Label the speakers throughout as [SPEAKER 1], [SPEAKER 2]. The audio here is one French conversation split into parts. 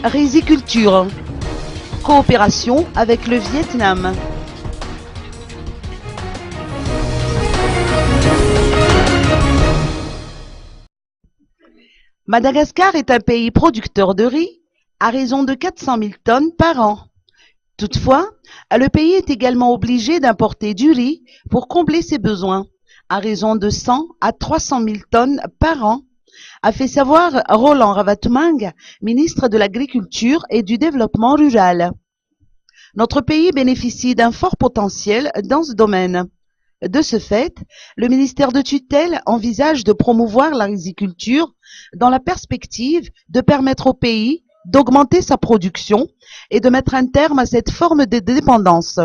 [SPEAKER 1] Riziculture. Coopération avec le Vietnam. Madagascar est un pays producteur de riz à raison de 400 000 tonnes par an. Toutefois, le pays est également obligé d'importer du riz pour combler ses besoins, à raison de 100 à 300 000 tonnes par an, a fait savoir Roland Ravatumangue, ministre de l'Agriculture et du Développement rural. Notre pays bénéficie d'un fort potentiel dans ce domaine. De ce fait, le ministère de tutelle envisage de promouvoir la riziculture dans la perspective de permettre au pays d'augmenter sa production et de mettre un terme à cette forme de dépendance.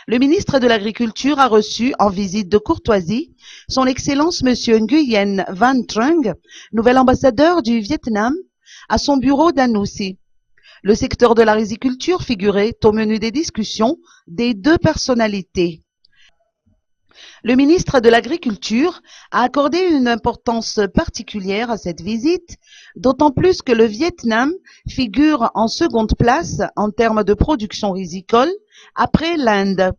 [SPEAKER 1] Le ministre de l'Agriculture a reçu en visite de courtoisie son Excellence M. Nguyen Van Trung, nouvel ambassadeur du Vietnam, à son bureau d'Anoussi. Le secteur de la riziculture figurait au menu des discussions des deux personnalités. Le ministre de l'Agriculture a accordé une importance particulière à cette visite, d'autant plus que le Vietnam figure en seconde place en termes de production rizicole après l'Inde.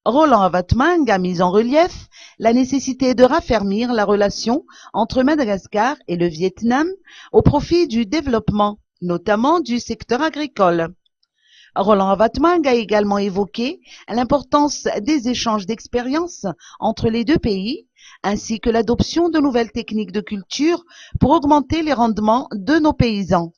[SPEAKER 1] Roland Ravatumangue a mis en relief la nécessité de raffermir la relation entre Madagascar et le Vietnam au profit du développement, notamment du secteur agricole. Roland Ravatumangue a également évoqué l'importance des échanges d'expériences entre les deux pays, ainsi que l'adoption de nouvelles techniques de culture pour augmenter les rendements de nos paysans.